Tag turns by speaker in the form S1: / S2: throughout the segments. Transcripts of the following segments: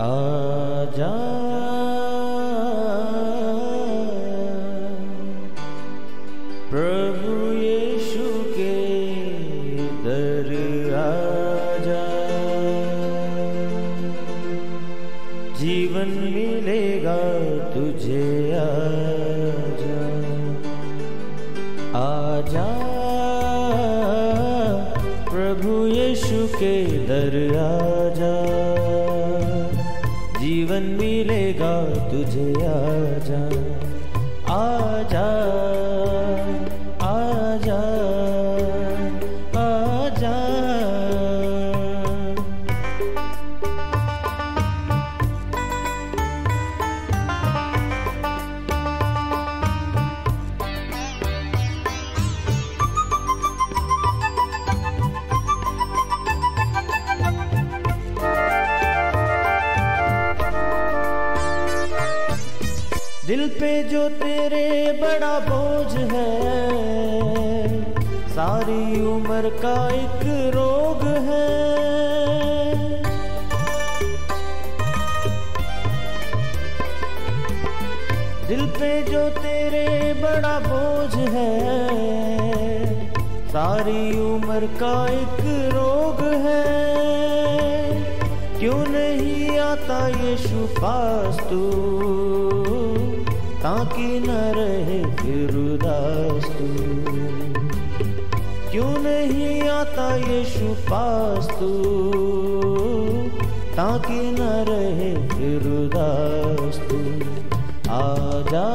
S1: आजा प्रभु यीशु के दर आजा, जीवन मिलेगा तुझे। आजा आजा प्रभु यीशु के दर आजा, जीवन मिलेगा तुझे। आजा आजा आजा आजा। दिल पे जो तेरे बड़ा बोझ है, सारी उम्र का एक रोग है। दिल पे जो तेरे बड़ा बोझ है, सारी उम्र का एक रोग है। क्यों नहीं आता यीशु पास तू, ताकि न रहे फिर उदास तू। क्यों नहीं आता यीशु पास तू, ताकि न रहे फिर उदास तू। आजा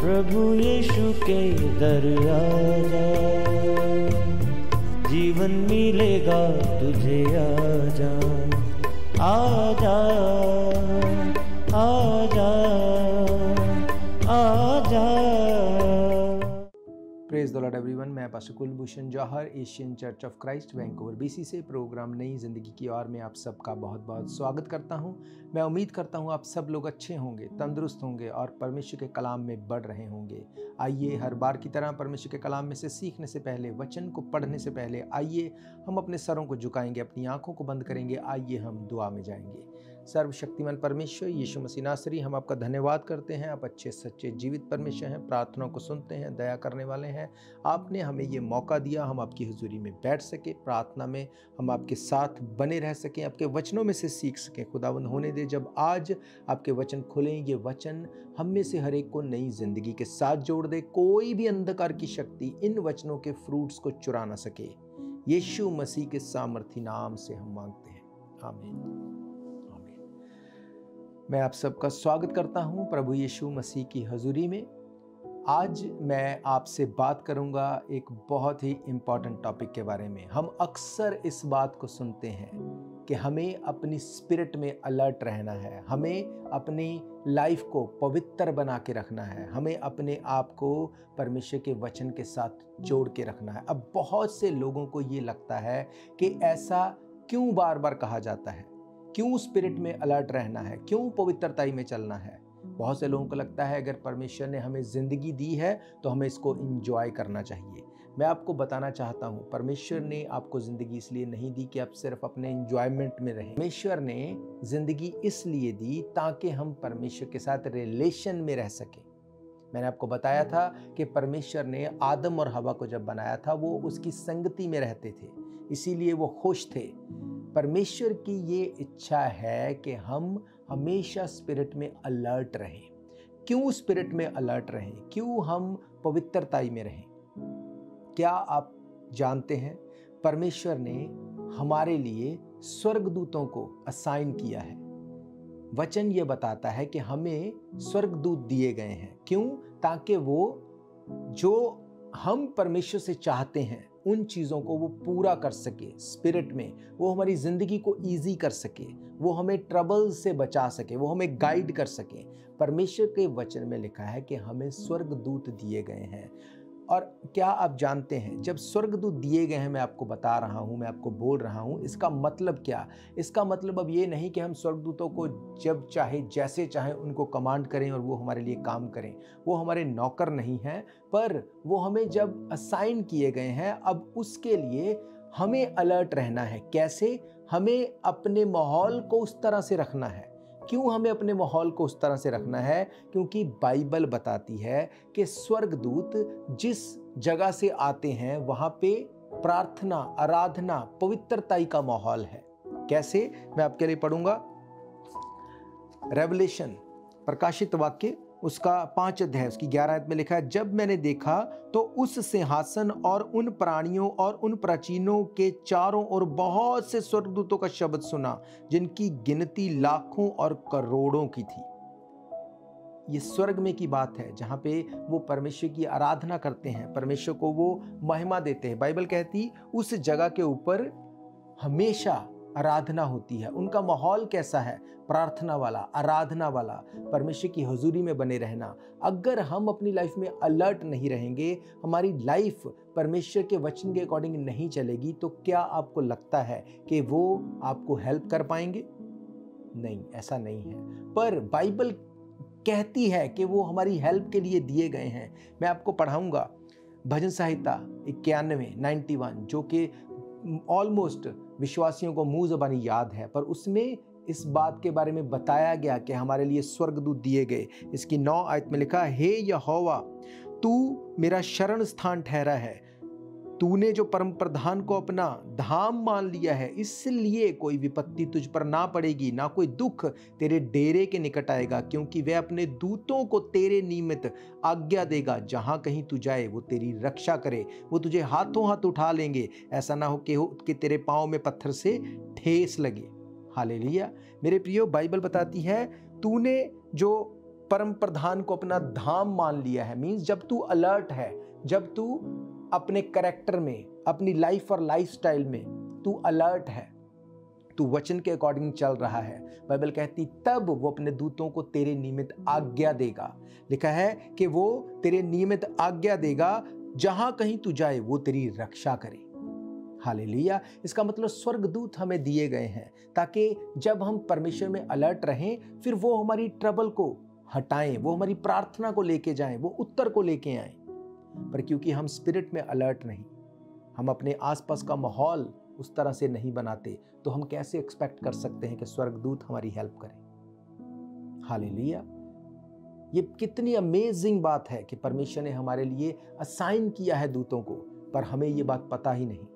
S1: प्रभु यीशु के दर आजा, जीवन मिलेगा तुझे। आजा आजा आजा आजा।
S2: Praise the lord everyone. मैं pastor Kulbhushan Johar, Asian church of Christ Vancouver BC से प्रोग्राम नई ज़िंदगी की ओर में आप सबका बहुत बहुत स्वागत करता हूं। मैं उम्मीद करता हूं आप सब लोग अच्छे होंगे, तंदुरुस्त होंगे और परमेश्वर के कलाम में बढ़ रहे होंगे। आइए हर बार की तरह परमेश्वर के कलाम में से सीखने से पहले, वचन को पढ़ने से पहले आइए हम अपने सरों को झुकाएंगे, अपनी आंखों को बंद करेंगे। आइए हम दुआ में जाएंगे। सर्वशक्तिमान परमेश्वर यीशु मसीह नासरी, हम आपका धन्यवाद करते हैं। आप अच्छे सच्चे जीवित परमेश्वर हैं, प्रार्थनाओं को सुनते हैं, दया करने वाले हैं। आपने हमें ये मौका दिया हम आपकी हुजूरी में बैठ सके, प्रार्थना में हम आपके साथ बने रह सकें, आपके वचनों में से सीख सकें। खुदावंद होने दे जब आज आपके वचन खुलें, ये वचन हम में से हर एक को नई जिंदगी के साथ जोड़ दे। कोई भी अंधकार की शक्ति इन वचनों के फ्रूट्स को चुरा ना सके। यीशु मसीह के सामर्थी नाम से हम मांगते हैं, आमीन। मैं आप सबका स्वागत करता हूं प्रभु यीशु मसीह की हजूरी में। आज मैं आपसे बात करूंगा एक बहुत ही इम्पॉर्टेंट टॉपिक के बारे में। हम अक्सर इस बात को सुनते हैं कि हमें अपनी स्पिरिट में अलर्ट रहना है, हमें अपनी लाइफ को पवित्र बना के रखना है, हमें अपने आप को परमेश्वर के वचन के साथ जोड़ के रखना है। अब बहुत से लोगों को ये लगता है कि ऐसा क्यों बार बार कहा जाता है, क्यों स्पिरिट में अलर्ट रहना है, क्यों पवित्रताई में चलना है। बहुत से लोगों को लगता है अगर परमेश्वर ने हमें ज़िंदगी दी है तो हमें इसको एंजॉय करना चाहिए। मैं आपको बताना चाहता हूँ, परमेश्वर ने आपको ज़िंदगी इसलिए नहीं दी कि आप सिर्फ अपने एंजॉयमेंट में रहें। परमेश्वर ने ज़िंदगी इसलिए दी ताकि हम परमेश्वर के साथ रिलेशन में रह सकें। मैंने आपको बताया था कि परमेश्वर ने आदम और हवा को जब बनाया था वो उसकी संगति में रहते थे, इसीलिए वो खुश थे। परमेश्वर की ये इच्छा है कि हम हमेशा स्पिरिट में अलर्ट रहें। क्यों स्पिरिट में अलर्ट रहें, क्यों हम पवित्रताई में रहें? क्या आप जानते हैं परमेश्वर ने हमारे लिए स्वर्गदूतों को असाइन किया है। वचन ये बताता है कि हमें स्वर्गदूत दिए गए हैं। क्यों? ताकि वो जो हम परमेश्वर से चाहते हैं उन चीज़ों को वो पूरा कर सके स्पिरिट में, वो हमारी ज़िंदगी को ईजी कर सके, वो हमें ट्रबल से बचा सके, वो हमें गाइड कर सके। परमेश्वर के वचन में लिखा है कि हमें स्वर्गदूत दिए गए हैं। और क्या आप जानते हैं जब स्वर्गदूत दिए गए हैं, मैं आपको बता रहा हूँ, मैं आपको बोल रहा हूँ, इसका मतलब क्या? इसका मतलब अब ये नहीं कि हम स्वर्गदूतों को जब चाहे जैसे चाहे उनको कमांड करें और वो हमारे लिए काम करें। वो हमारे नौकर नहीं हैं, पर वो हमें जब असाइन किए गए हैं, अब उसके लिए हमें अलर्ट रहना है। कैसे? हमें अपने माहौल को उस तरह से रखना है। क्यों हमें अपने माहौल को उस तरह से रखना है? क्योंकि बाइबल बताती है कि स्वर्गदूत जिस जगह से आते हैं वहां पे प्रार्थना, आराधना, पवित्रता का माहौल है। कैसे? मैं आपके लिए पढ़ूंगा रेवलेशन, प्रकाशित वाक्य, उसका 5 अध्याय, उसकी 11 आयत में लिखा है, जब मैंने देखा तो उस सिंहासन और उन प्राणियों और उन प्राचीनों के चारों ओर बहुत से स्वर्गदूतों का शब्द सुना, जिनकी गिनती लाखों और करोड़ों की थी। ये स्वर्ग में की बात है, जहां पे वो परमेश्वर की आराधना करते हैं, परमेश्वर को वो महिमा देते हैं। बाइबल कहती उस जगह के ऊपर हमेशा आराधना होती है। उनका माहौल कैसा है? प्रार्थना वाला, आराधना वाला, परमेश्वर की हुजूरी में बने रहना। अगर हम अपनी लाइफ में अलर्ट नहीं रहेंगे, हमारी लाइफ परमेश्वर के वचन के अकॉर्डिंग नहीं चलेगी, तो क्या आपको लगता है कि वो आपको हेल्प कर पाएंगे? नहीं, ऐसा नहीं है। पर बाइबल कहती है कि वो हमारी हेल्प के लिए दिए गए हैं। मैं आपको पढ़ाऊंगा भजन संहिता 91 जो कि ऑलमोस्ट विश्वासियों को मुंह ज़बानी याद है, पर उसमें इस बात के बारे में बताया गया कि हमारे लिए स्वर्गदूत दिए गए। इसकी 9 आयत में लिखा, हे यहोवा, तू मेरा शरण स्थान ठहरा है, तूने जो परम प्रधान को अपना धाम मान लिया है, इसलिए कोई विपत्ति तुझ पर ना पड़ेगी, ना कोई दुख तेरे डेरे के निकट आएगा, क्योंकि वह अपने दूतों को तेरे निमित्त आज्ञा देगा। जहां कहीं तू जाए वो तेरी रक्षा करे, वो तुझे हाथों हाथ उठा लेंगे, ऐसा ना हो कि तेरे पांव में पत्थर से ठेस लगे। हालेलुया। मेरे प्रियो, बाइबल बताती है तूने जो परम प्रधान को अपना धाम मान लिया है, मीन्स जब तू अलर्ट है, जब तू अपने कैरेक्टर में, अपनी लाइफ और लाइफस्टाइल में तू अलर्ट है, तू वचन के अकॉर्डिंग चल रहा है, बाइबल कहती तब वो अपने दूतों को तेरे निमित्त आज्ञा देगा। लिखा है कि वो तेरे निमित्त आज्ञा देगा, जहां कहीं तू जाए वो तेरी रक्षा करे। हालेलुया। इसका मतलब स्वर्गदूत हमें दिए गए हैं ताकि जब हम परमेश्वर में अलर्ट रहें, फिर वो हमारी ट्रबल को हटाएं, वो हमारी प्रार्थना को लेके जाएं, वो उत्तर को लेके आएं। पर क्योंकि हम स्पिरिट में अलर्ट नहीं, हम अपने आसपास का माहौल उस तरह से नहीं बनाते, तो हम कैसे एक्सपेक्ट कर सकते हैं कि स्वर्गदूत हमारी हेल्प करें? हालेलुया। ये कितनी अमेजिंग बात है कि परमेश्वर ने हमारे लिए असाइन किया है दूतों को, पर हमें ये बात पता ही नहीं।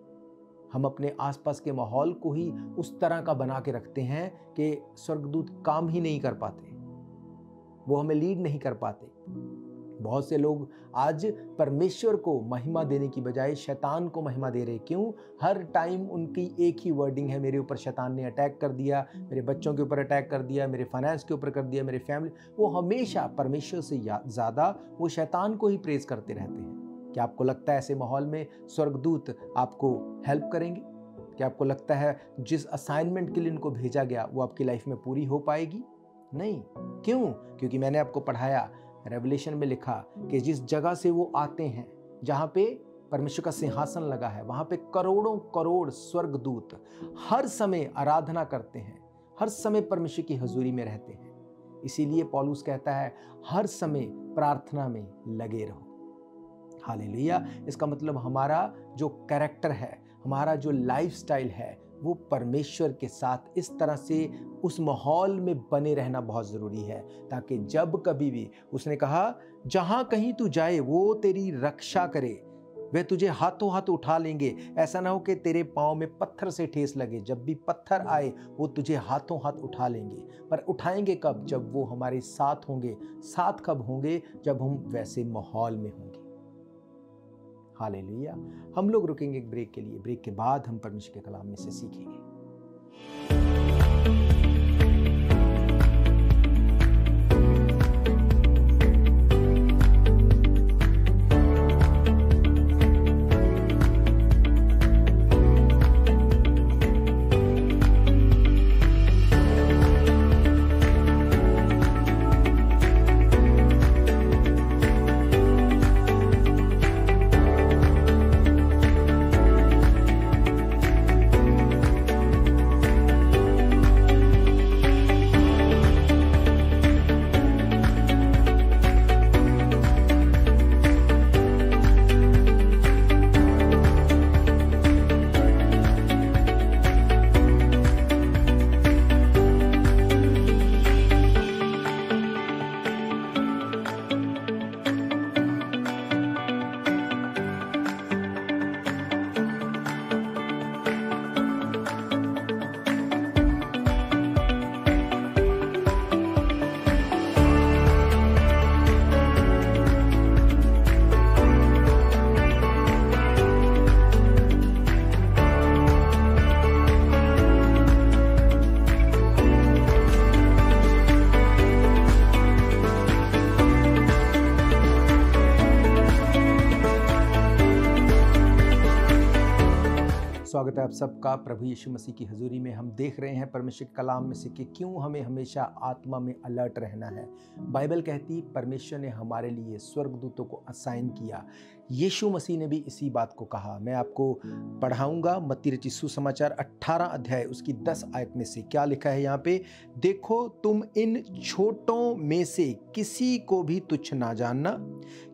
S2: हम अपने आसपास के माहौल को ही उस तरह का बना के रखते हैं कि स्वर्गदूत काम ही नहीं कर पाते, वो हमें लीड नहीं कर पाते। बहुत से लोग आज परमेश्वर को महिमा देने की बजाय शैतान को महिमा दे रहे। क्यों? हर टाइम उनकी एक ही वर्डिंग है, मेरे ऊपर शैतान ने अटैक कर दिया, मेरे बच्चों के ऊपर अटैक कर दिया, मेरे फाइनेंस के ऊपर कर दिया, मेरे फैमिली। वो हमेशा परमेश्वर से ज़्यादा वो शैतान को ही प्रेज करते रहते हैं। क्या आपको लगता है ऐसे माहौल में स्वर्गदूत आपको हेल्प करेंगे? क्या आपको लगता है जिस असाइनमेंट के लिए उनको भेजा गया वो आपकी लाइफ में पूरी हो पाएगी? नहीं। क्यों? क्योंकि मैंने आपको पढ़ाया, रेवलेशन में लिखा कि जिस जगह से वो आते हैं, जहां पे परमेश्वर का सिंहासन लगा है, वहां पे करोड़ों करोड़ स्वर्गदूत हर समय आराधना करते हैं, हर समय परमेश्वर की हुजूरी में रहते हैं। इसीलिए पौलुस कहता है हर समय प्रार्थना में लगे रहो। हालेलुया। इसका मतलब हमारा जो कैरेक्टर है, हमारा जो लाइफस्टाइल है, वो परमेश्वर के साथ इस तरह से उस माहौल में बने रहना बहुत ज़रूरी है, ताकि जब कभी भी, उसने कहा जहाँ कहीं तू जाए वो तेरी रक्षा करे, वे तुझे हाथों हाथ उठा लेंगे, ऐसा ना हो कि तेरे पाँव में पत्थर से ठेस लगे। जब भी पत्थर आए वो तुझे हाथों हाथ उठा लेंगे। पर उठाएंगे कब? जब वो हमारे साथ होंगे। साथ कब होंगे? जब हम वैसे माहौल में होंगे। हालेलुया। हम लोग रुकेंगे एक ब्रेक के लिए, ब्रेक के बाद हम परमेश्वर के कलाम में से सीखेंगे। आप सबका प्रभु यीशु मसीह की हजूरी में। हम देख रहे हैं परमेश्वर के कलाम में से कि क्यों हमें हमेशा आत्मा में अलर्ट रहना है। बाइबल कहती परमेश्वर ने हमारे लिए स्वर्गदूतों को असाइन किया। यीशु मसीह ने भी इसी बात को कहा। मैं आपको पढ़ाऊंगा मत्ती रचित सुसमाचार 18 अध्याय उसकी 10 आयत में से क्या लिखा है यहाँ पे। देखो तुम इन छोटों में से किसी को भी तुच्छ ना जानना,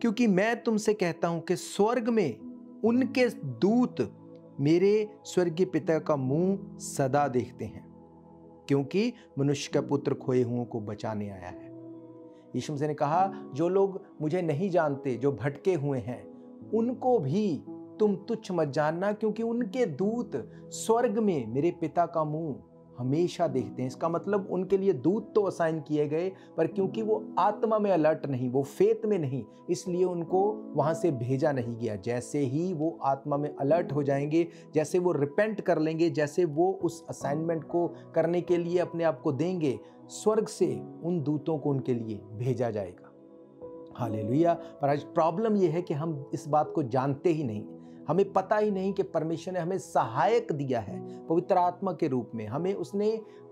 S2: क्योंकि मैं तुमसे कहता हूं कि स्वर्ग में उनके दूत मेरे स्वर्गीय पिता का मुंह सदा देखते हैं, क्योंकि मनुष्य का पुत्र खोए हुओं को बचाने आया है। यीशु मसीह ने कहा जो लोग मुझे नहीं जानते, जो भटके हुए हैं, उनको भी तुम तुच्छ मत जानना, क्योंकि उनके दूत स्वर्ग में मेरे पिता का मुंह हमेशा देखते हैं। इसका मतलब उनके लिए दूत तो असाइन किए गए, पर क्योंकि वो आत्मा में अलर्ट नहीं, वो फेथ में नहीं, इसलिए उनको वहां से भेजा नहीं गया। जैसे ही वो आत्मा में अलर्ट हो जाएंगे, जैसे वो रिपेंट कर लेंगे, जैसे वो उस असाइनमेंट को करने के लिए अपने आप को देंगे, स्वर्ग से उन दूतों को उनके लिए भेजा जाएगा। हालेलुया। पर आज प्रॉब्लम यह है कि हम इस बात को जानते ही नहीं। हमें पता ही नहीं कि परमेश्वर ने हमें सहायक दिया है पवित्र आत्मा के रूप में।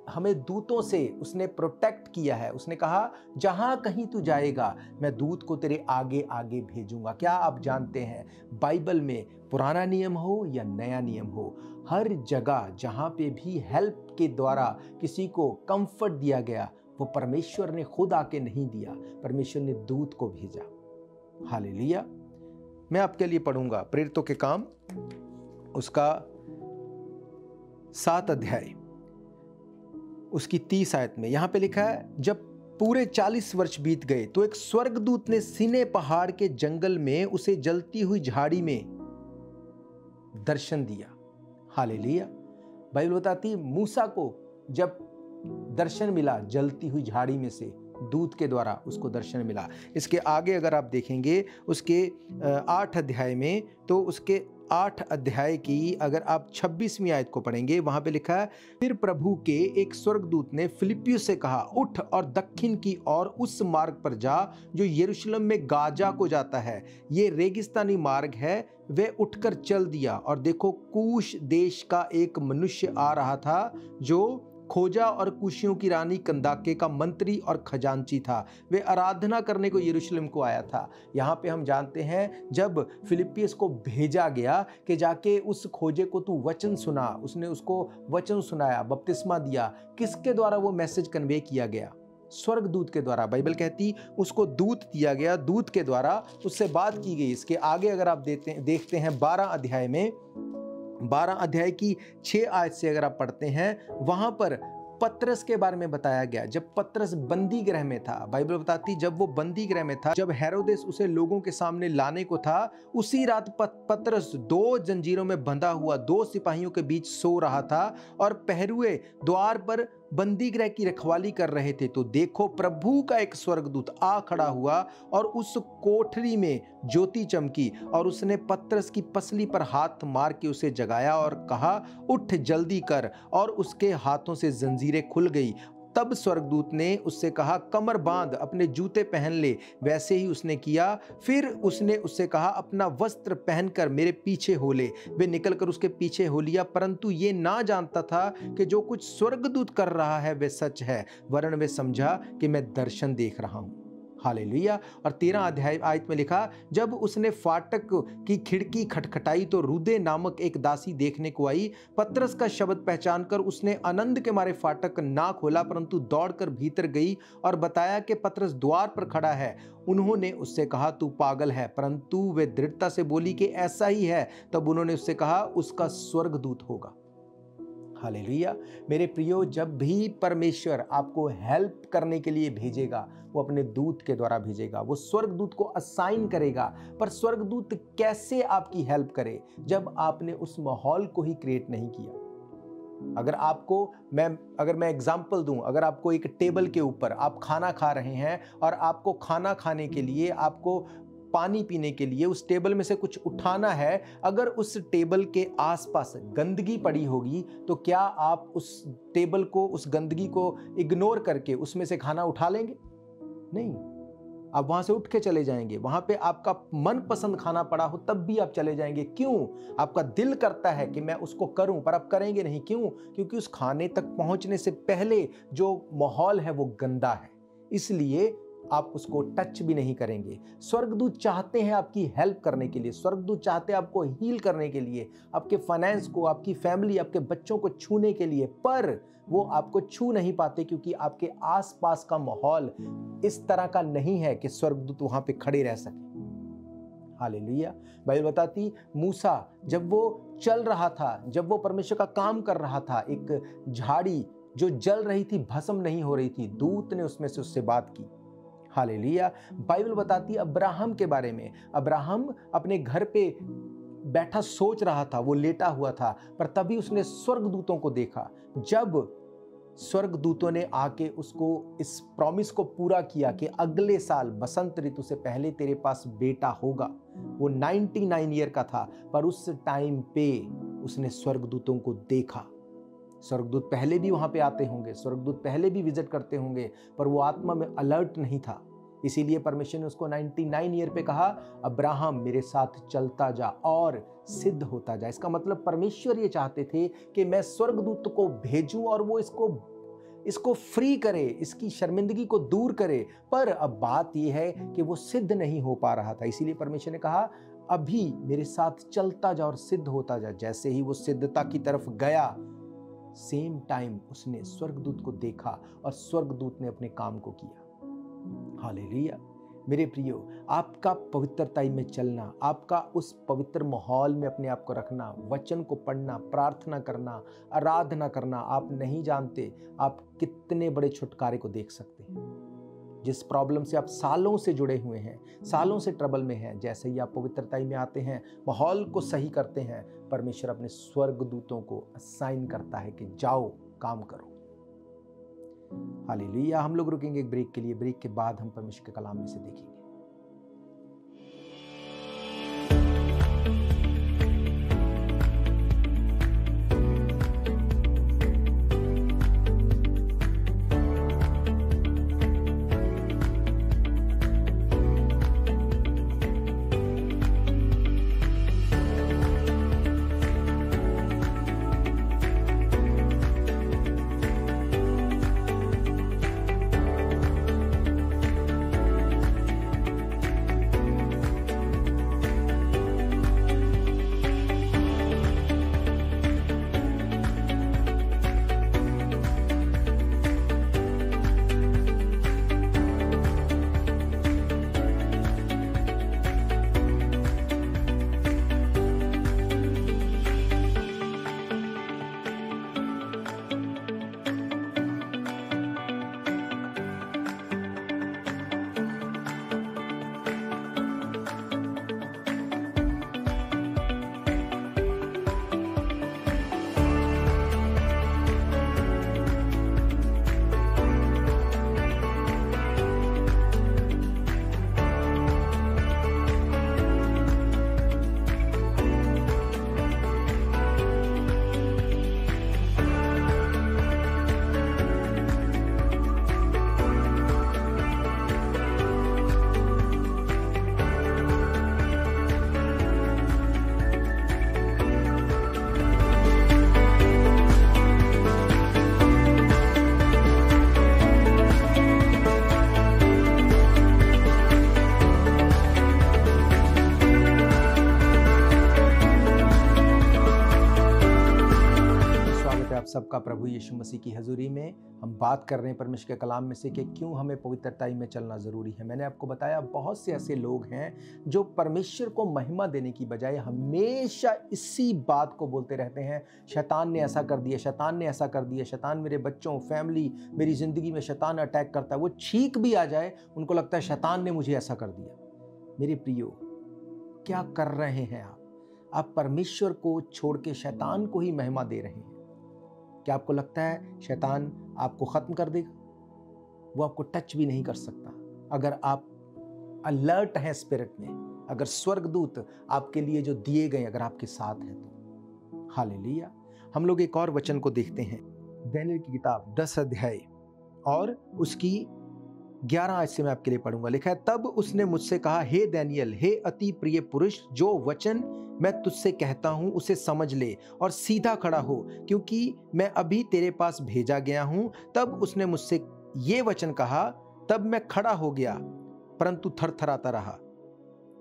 S2: हमें दूतों से उसने प्रोटेक्ट किया है। उसने कहा जहां कहीं तू जाएगा मैं दूत को तेरे आगे आगे भेजूंगा। क्या आप जानते हैं बाइबल में पुराना नियम हो या नया नियम हो, हर जगह जहां पे भी हेल्प के द्वारा किसी को कंफर्ट दिया गया, वो परमेश्वर ने खुद आके नहीं दिया, परमेश्वर ने दूत को भेजा। हालेलुया। मैं आपके लिए पढ़ूंगा प्रेरितों के काम उसका 7 अध्याय उसकी 30 आयत में। यहां पे लिखा है, जब पूरे 40 वर्ष बीत गए तो एक स्वर्गदूत ने सीने पहाड़ के जंगल में उसे जलती हुई झाड़ी में दर्शन दिया। हालेलुया। बाइबल बताती मूसा को जब दर्शन मिला जलती हुई झाड़ी में से, दूत के द्वारा उसको दर्शन मिला। इसके आगे अगर आप देखेंगे उसके 8 अध्याय में, तो उसके 8 अध्याय की अगर आप 26वीं आयत को पढ़ेंगे, वहां पे लिखा है, फिर प्रभु के एक स्वर्गदूत ने फिलिप्पियुस से कहा, उठ और दक्षिण की ओर उस मार्ग पर जा जो यरूशलेम में गाजा को जाता है। ये रेगिस्तानी मार्ग है। वे उठकर चल दिया और देखो कूश देश का एक मनुष्य आ रहा था जो खोजा और कुशियों की रानी कंदाके का मंत्री और खजांची था। वे आराधना करने को यरूशलेम को आया था। यहाँ पे हम जानते हैं जब फिलिप्पियुस को भेजा गया कि जाके उस खोजे को तू वचन सुना, उसने उसको वचन सुनाया, बपतिस्मा दिया। किसके द्वारा वो मैसेज कन्वे किया गया? स्वर्गदूत के द्वारा। बाइबल कहती उसको दूत दिया गया, दूत के द्वारा उससे बात की गई। इसके आगे अगर आप देखते हैं 12 अध्याय में, 12 अध्याय की 6 आयत से अगर आप पढ़ते हैं, वहां पर पतरस के बारे में बताया गया। जब पतरस बंदी गृह में था, बाइबल बताती जब वो बंदी गृह में था, जब हेरोदेस उसे लोगों के सामने लाने को था, उसी रात पतरस 2 जंजीरों में बंधा हुआ 2 सिपाहियों के बीच सो रहा था और पहरुए द्वार पर बंदी गृह की रखवाली कर रहे थे। तो देखो प्रभु का एक स्वर्गदूत आ खड़ा हुआ और उस कोठरी में ज्योति चमकी और उसने पतरस की पसली पर हाथ मार के उसे जगाया और कहा, उठ जल्दी कर, और उसके हाथों से जंजीरें खुल गई। तब स्वर्गदूत ने उससे कहा, कमर बांध, अपने जूते पहन ले। वैसे ही उसने किया। फिर उसने उससे कहा, अपना वस्त्र पहनकर मेरे पीछे हो ले। वे निकलकर उसके पीछे हो लिया, परंतु ये ना जानता था कि जो कुछ स्वर्गदूत कर रहा है वे सच है, वरन वे समझा कि मैं दर्शन देख रहा हूं। हालेलुया। और 13 अध्याय आयत में लिखा, जब उसने फाटक की खिड़की खटखटाई तो रूदे नामक एक दासी देखने को आई। पतरस का शब्द पहचानकर उसने आनंद के मारे फाटक ना खोला, परंतु दौड़कर भीतर गई और बताया कि पतरस द्वार पर खड़ा है। उन्होंने उससे कहा, तू पागल है, परंतु वे दृढ़ता से बोली कि ऐसा ही है। तब उन्होंने उससे कहा, उसका स्वर्गदूत होगा। हालेलुया। मेरे प्रियो, जब भी परमेश्वर आपको हेल्प करने के लिए भेजेगा, वो अपने दूत के द्वारा भेजेगा, वो स्वर्गदूत को असाइन करेगा। पर स्वर्गदूत कैसे आपकी हेल्प करे जब आपने उस माहौल को ही क्रिएट नहीं किया? अगर मैं एग्जांपल दूं, अगर आपको एक टेबल के ऊपर आप खाना खा रहे हैं और आपको खाना खाने के लिए, आपको पानी पीने के लिए उस टेबल में से कुछ उठाना है, अगर उस टेबल के आसपास गंदगी पड़ी होगी तो क्या आप उस टेबल को, उस गंदगी को इग्नोर करके उसमें से खाना उठा लेंगे? नहीं। आप वहां से उठ के चले जाएंगे। वहां पे आपका मनपसंद खाना पड़ा हो तब भी आप चले जाएंगे। क्यों? आपका दिल करता है कि मैं उसको करूं, पर आप करेंगे नहीं। क्यों? क्योंकि उस खाने तक पहुंचने से पहले जो माहौल है वो गंदा है, इसलिए आप उसको टच भी नहीं करेंगे। स्वर्गदूत चाहते हैं आपकी हेल्प करने के लिए, स्वर्गदूत चाहते हैं आपको हील करने के लिए, आपके फाइनेंस को, आपकी फैमिली, आपके बच्चों को छूने के लिए, पर वो आपको छू नहीं पाते क्योंकि आपके आसपास का माहौल इस तरह का नहीं है कि स्वर्गदूत वहां पे खड़े रह सके। हालेलुया। बाइबल बताती मूसा जब वो चल रहा था, जब वो परमेश्वर का काम कर रहा था, एक झाड़ी जो जल रही थी, भस्म नहीं हो रही थी, दूत ने उसमें से उससे बात की। हालेलुया। बाइबल बताती है अब्राहम के बारे में। अब्राहम अपने घर पे बैठा सोच रहा था, वो लेटा हुआ था, पर तभी उसने स्वर्गदूतों को देखा। जब स्वर्गदूतों ने आके उसको इस प्रॉमिस को पूरा किया कि अगले साल बसंत ऋतु से पहले तेरे पास बेटा होगा। वो 99 ईयर का था, पर उस टाइम पे उसने स्वर्गदूतों को देखा। स्वर्गदूत पहले भी वहां पे आते होंगे, स्वर्गदूत पहले भी विजिट करते होंगे, पर वो आत्मा में अलर्ट नहीं था। इसीलिए परमेश्वर ने उसको 99 ईयर पे कहा, अब्राहम मेरे साथ चलता जा और सिद्ध होता जा। इसका मतलब परमेश्वर ये चाहते थे कि मैं स्वर्गदूत को भेजूं और वो इसको फ्री करे, इसकी शर्मिंदगी को दूर करे, पर अब बात यह है कि वो सिद्ध नहीं हो पा रहा था। इसीलिए परमेश्वर ने कहा, अभी मेरे साथ चलता जा और सिद्ध होता जा। जैसे ही वो सिद्धता की तरफ गया, सेम टाइम उसने स्वर्गदूत को देखा और स्वर्गदूत ने अपने काम को किया। हालेलुया। मेरे प्रियो, आपका पवित्रताई में चलना, आपका उस पवित्र माहौल में अपने आप को रखना, वचन को पढ़ना, प्रार्थना करना, आराधना करना, आप नहीं जानते आप कितने बड़े छुटकारे को देख सकते हैं। जिस प्रॉब्लम से आप सालों से जुड़े हुए हैं, सालों से ट्रबल में हैं, जैसे ही आप पवित्रताई में आते हैं, माहौल को सही करते हैं, परमेश्वर अपने स्वर्गदूतों को असाइन करता है कि जाओ काम करो। हालेलुया। हम लोग रुकेंगे एक ब्रेक के लिए। ब्रेक के बाद हम परमेश्वर के कलाम में से देखेंगे। सबका प्रभु यीशु मसीह की हजूरी में हम बात कर रहे हैं परमेश्वर के कलाम में से कि क्यों हमें पवित्रताई में चलना ज़रूरी है। मैंने आपको बताया बहुत से ऐसे लोग हैं जो परमेश्वर को महिमा देने की बजाय हमेशा इसी बात को बोलते रहते हैं, शैतान ने ऐसा कर दिया, शैतान ने ऐसा कर दिया, शैतान मेरे बच्चों, फैमिली, मेरी ज़िंदगी में शैतान अटैक करता है। वो छींक भी आ जाए उनको लगता है शैतान ने मुझे ऐसा कर दिया। मेरे प्रियो, क्या कर रहे हैं आप परमेश्वर को छोड़ के शैतान को ही महिमा दे रहे हैं। क्या आपको लगता है शैतान आपको ख़त्म कर देगा? वो आपको टच भी नहीं कर सकता अगर आप अलर्ट हैं स्पिरिट में, अगर स्वर्गदूत आपके लिए जो दिए गए अगर आपके साथ हैं तो। हालेलुया। हम लोग एक और वचन को देखते हैं, दानियेल की किताब 10 अध्याय और उसकी 11 आयत से मैं आपके लिए पढ़ूंगा। लिखा है, तब उसने मुझसे कहा, हे दानियल, हे अति प्रिय पुरुष, जो वचन मैं तुझसे कहता हूं उसे समझ ले और सीधा खड़ा हो, क्योंकि मैं अभी तेरे पास भेजा गया हूं। तब उसने मुझसे ये वचन कहा, तब मैं खड़ा हो गया परंतु थरथराता रहा।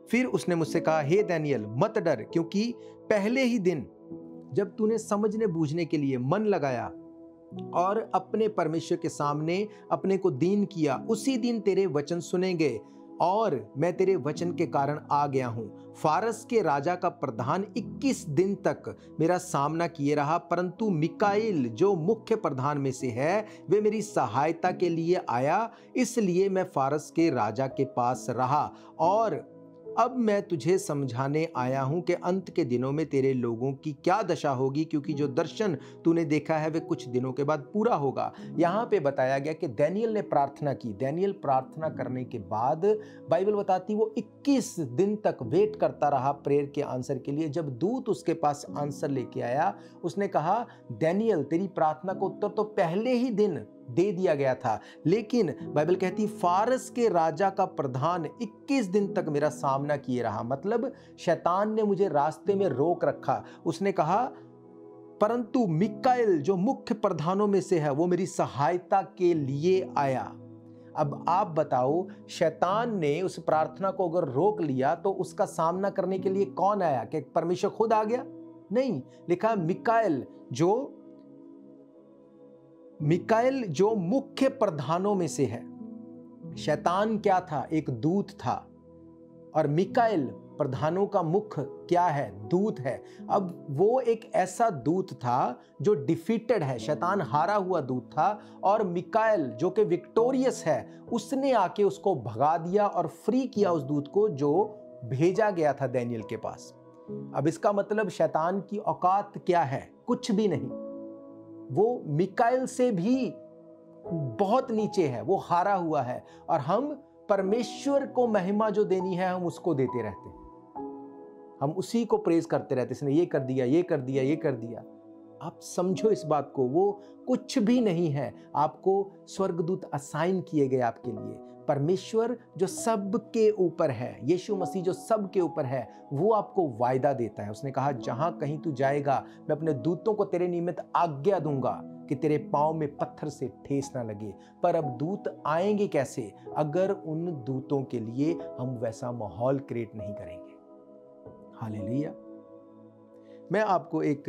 S2: फिर उसने मुझसे कहा, हे दानियल, मत डर, क्योंकि पहले ही दिन जब तूने समझने बूझने के लिए मन लगाया और अपने परमेश्वर के सामने अपने को दीन किया, उसी दिन तेरे वचन सुने गए और मैं तेरे वचन के कारण आ गया हूं। फारस के राजा का प्रधान 21 दिन तक मेरा सामना किए रहा, परंतु मिकाइल जो मुख्य प्रधान में से है वे मेरी सहायता के लिए आया, इसलिए मैं फारस के राजा के पास रहा। और अब मैं तुझे समझाने आया हूं कि अंत के दिनों में तेरे लोगों की क्या दशा होगी, क्योंकि जो दर्शन तूने देखा है वे कुछ दिनों के बाद पूरा होगा। यहां पे बताया गया कि दानियल ने प्रार्थना की। दानियल प्रार्थना करने के बाद बाइबल बताती वो 21 दिन तक वेट करता रहा प्रेयर के आंसर के लिए। जब दूत उसके पास आंसर लेके आया, उसने कहा, दानियल, तेरी प्रार्थना का उत्तर तो पहले ही दिन दे दिया गया था, लेकिन बाइबल कहती फारस के राजा का प्रधान 21 दिन तक मेरा सामना किए रहा। मतलब शैतान ने मुझे रास्ते में रोक रखा। उसने कहा, परंतु मिकाइल जो मुख्य प्रधानों में से है वो मेरी सहायता के लिए आया। अब आप बताओ, शैतान ने उस प्रार्थना को अगर रोक लिया तो उसका सामना करने के लिए कौन आया? कि परमेश्वर खुद आ गया? नहीं, लिखा मिकाइल जो मुख्य प्रधानों में से है। शैतान क्या था? एक दूत था, और मिकाइल प्रधानों का मुख्य क्या है? दूत है। अब वो एक ऐसा दूत था जो डिफीटेड है, शैतान हारा हुआ दूत था, और मिकाइल जो कि विक्टोरियस है, उसने आके उसको भगा दिया और फ्री किया उस दूत को जो भेजा गया था दानियल के पास। अब इसका मतलब शैतान की औकात क्या है? कुछ भी नहीं। वो मिकाइल से भी बहुत नीचे है, वो हारा हुआ है, और हम परमेश्वर को महिमा जो देनी है हम उसको देते रहते हैं। हम उसी को प्रेज करते रहते, इसने ये कर दिया, ये कर दिया, ये कर दिया। आप समझो इस बात को, वो कुछ भी नहीं है। आपको स्वर्गदूत असाइन किए गए आपके लिए। परमेश्वर जो सबके ऊपर है, यीशु मसीह जो सबके ऊपर है, वो आपको वायदा देता है। उसने कहा, जहां कहीं तू जाएगा मैं अपने दूतों को तेरे निमित्त आज्ञा दूंगा कि तेरे पांव में पत्थर से ठेस ना लगे। पर अब दूत आएंगे कैसे अगर उन दूतों के लिए हम वैसा माहौल क्रिएट नहीं करेंगे। हालेलुया। मैं आपको एक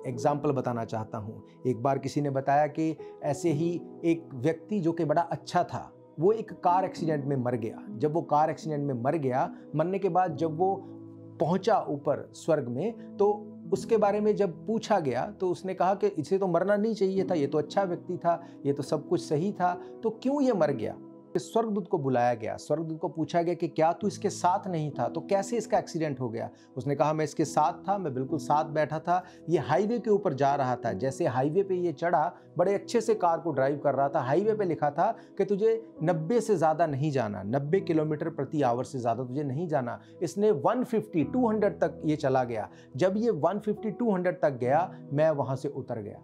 S2: एग्जाम्पल बताना चाहता हूँ। एक बार किसी ने बताया कि ऐसे ही एक व्यक्ति जो कि बड़ा अच्छा था, वो एक कार एक्सीडेंट में मर गया। जब वो कार एक्सीडेंट में मर गया, मरने के बाद जब वो पहुंचा ऊपर स्वर्ग में, तो उसके बारे में जब पूछा गया तो उसने कहा कि इसे तो मरना नहीं चाहिए था, ये तो अच्छा व्यक्ति था, ये तो सब कुछ सही था, तो क्यों ये मर गया? स्वर्गदूत को बुलाया गया, स्वर्गदूत को पूछा गया कि क्या तू इसके साथ नहीं था, तो कैसे इसका एक्सीडेंट हो गया? उसने कहा, मैं इसके साथ था, मैं बिल्कुल साथ बैठा था, ये हाईवे के ऊपर जा रहा था। जैसे हाईवे पे ये चढ़ा, बड़े अच्छे से कार को ड्राइव कर रहा था। हाईवे पे लिखा था कि तुझे 90 से ज़्यादा नहीं जाना, 90 किलोमीटर प्रति आवर से ज़्यादा तुझे नहीं जाना। इसने 150-200 तक ये चला गया। जब ये 150-200 तक गया, मैं वहाँ से उतर गया,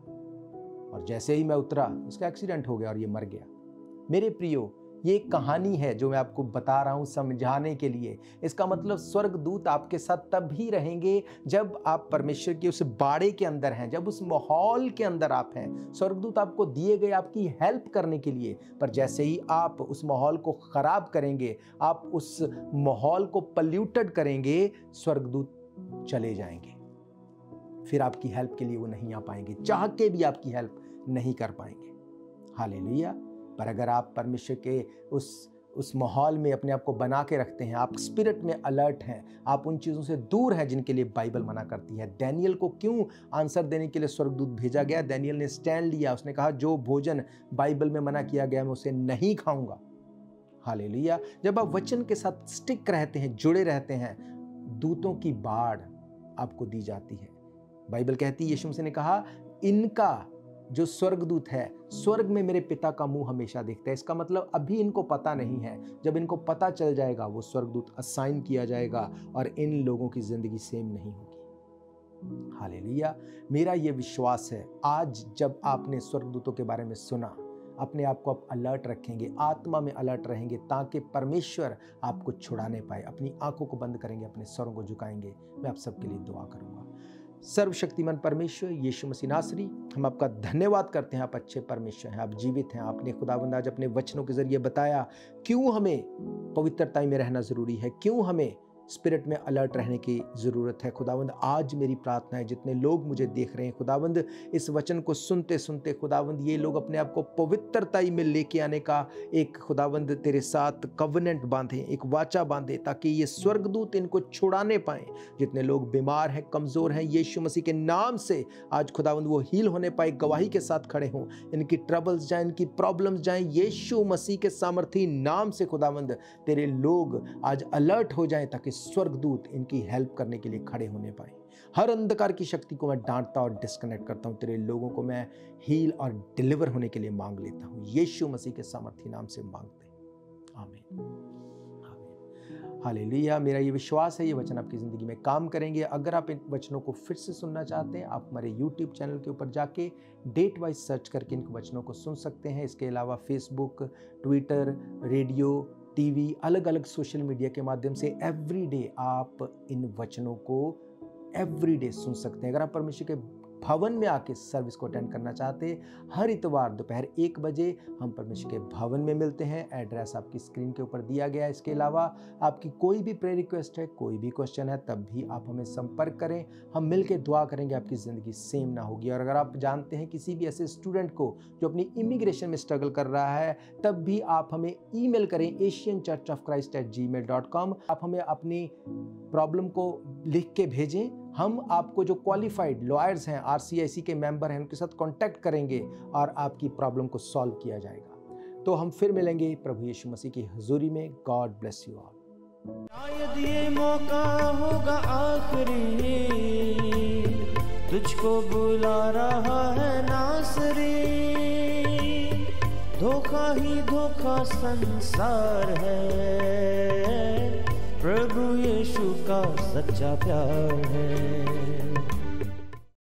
S2: और जैसे ही मैं उतरा उसका एक्सीडेंट हो गया और ये मर गया। मेरे प्रियो, ये एक कहानी है जो मैं आपको बता रहा हूं समझाने के लिए। इसका मतलब स्वर्गदूत आपके साथ तब ही रहेंगे जब आप परमेश्वर के उस बाड़े के अंदर हैं, जब उस माहौल के अंदर आप हैं। स्वर्गदूत आपको दिए गए आपकी हेल्प करने के लिए, पर जैसे ही आप उस माहौल को खराब करेंगे, आप उस माहौल को पल्यूटेड करेंगे, स्वर्गदूत चले जाएंगे। फिर आपकी हेल्प के लिए वो नहीं आ पाएंगे, चाह के भी आपकी हेल्प नहीं कर पाएंगे। हालेलुया। पर अगर आप परमेश्वर के उस माहौल में अपने आप को बना के रखते हैं, आप स्पिरिट में अलर्ट हैं, आप उन चीज़ों से दूर हैं जिनके लिए बाइबल मना करती है। दानियल को क्यों आंसर देने के लिए स्वर्गदूत भेजा गया? दानियल ने स्टैंड लिया, उसने कहा, जो भोजन बाइबल में मना किया गया मैं उसे नहीं खाऊंगा। हालेलुया। जब आप वचन के साथ स्टिक रहते हैं, जुड़े रहते हैं, दूतों की बाढ़ आपको दी जाती है। बाइबल कहती है, यीशु मसीह ने कहा, इनका जो स्वर्गदूत है, स्वर्ग में मेरे पिता का मुंह हमेशा देखता है। इसका मतलब अभी इनको पता नहीं है, जब इनको पता चल जाएगा वो स्वर्गदूत असाइन किया जाएगा और इन लोगों की जिंदगी सेम नहीं होगी। हालेलुया। मेरा ये विश्वास है, आज जब आपने स्वर्गदूतों के बारे में सुना, अपने आप को आप अलर्ट रखेंगे, आत्मा में अलर्ट रहेंगे, ताकि परमेश्वर आपको छुड़ाने पाए। अपनी आंखों को बंद करेंगे, अपने स्वरों को झुकाएंगे। मैं आप सबके लिए दुआ करूंगा। सर्वशक्तिमान परमेश्वर यीशु मसीह नासरी, हम आपका धन्यवाद करते हैं। आप अच्छे परमेश्वर हैं, आप जीवित हैं। आपने खुदावंद आज अपने वचनों के जरिए बताया क्यों हमें पवित्रता में रहना जरूरी है, क्यों हमें स्पिरिट में अलर्ट रहने की ज़रूरत है। खुदावंद आज मेरी प्रार्थना है, जितने लोग मुझे देख रहे हैं खुदावंद, इस वचन को सुनते सुनते खुदावंद ये लोग अपने आप को पवित्रता में लेके आने का एक खुदावंद तेरे साथ कवनेंट बांधे, एक वाचा बांधे, ताकि ये स्वर्गदूत इनको छुड़ाने पाए। जितने लोग बीमार हैं, कमज़ोर हैं, यीशु मसीह के नाम से आज खुदावंद वो हील होने पाए, गवाही के साथ खड़े हों। इनकी ट्रबल्स जाएं, इनकी प्रॉब्लम्स जाएं, यीशु मसीह के सामर्थी नाम से खुदावंद तेरे लोग आज अलर्ट हो जाएं, ताकि स्वर्गदूत इनकी हेल्प करने के लिए खड़े होने पाए। हर अंधकार की शक्ति को मैं डांटता और डिस्कनेक्ट करता हूं। तेरे लोगों को मैं हील और डिलीवर होने के लिए मांग लेता हूं। यीशु मसीह के सामर्थी नाम से मांगते हैं, आमीन, आमीन, हालेलुया। मेरा ये विश्वास है ये वचन आपकी ज़िंदगी में काम करेंगे। अगर आप इन वचनों को फिर से सुनना चाहते हैं, आप हमारे यूट्यूब चैनल के ऊपर जाके डेट वाइज सर्च करके इन वचनों को सुन सकते हैं। इसके अलावा फेसबुक, ट्विटर, रेडियो, टीवी, अलग अलग सोशल मीडिया के माध्यम से एवरीडे आप इन वचनों को एवरीडे सुन सकते हैं। अगर आप परमेश्वर के भवन में आके सर्विस को अटेंड करना चाहते हैं, हर इतवार दोपहर 1 बजे हम परमेश्वर के भवन में मिलते हैं। एड्रेस आपकी स्क्रीन के ऊपर दिया गया है। इसके अलावा आपकी कोई भी प्रेयर रिक्वेस्ट है, कोई भी क्वेश्चन है, तब भी आप हमें संपर्क करें। हम मिलकर दुआ करेंगे, आपकी ज़िंदगी सेम ना होगी। और अगर आप जानते हैं किसी भी ऐसे स्टूडेंट को जो अपनी इमिग्रेशन में स्ट्रगल कर रहा है, तब भी आप हमें ईमेल करें asianchurchofchrist@gmail.com। आप हमें अपनी प्रॉब्लम को लिख के भेजें। हम आपको जो क्वालिफाइड लॉयर्स हैं, RCIC के मेंबर हैं, उनके साथ कांटेक्ट करेंगे और आपकी प्रॉब्लम को सॉल्व किया जाएगा। तो हम फिर मिलेंगे प्रभु यीशु मसीह की हुजूरी में। God bless you all.
S1: शायद ये मौका होगा आखिरी, तुझको बुला रहा है नासरी। धोखा ही धोखा संसार है, प्रभु यीशु का सच्चा प्यार है।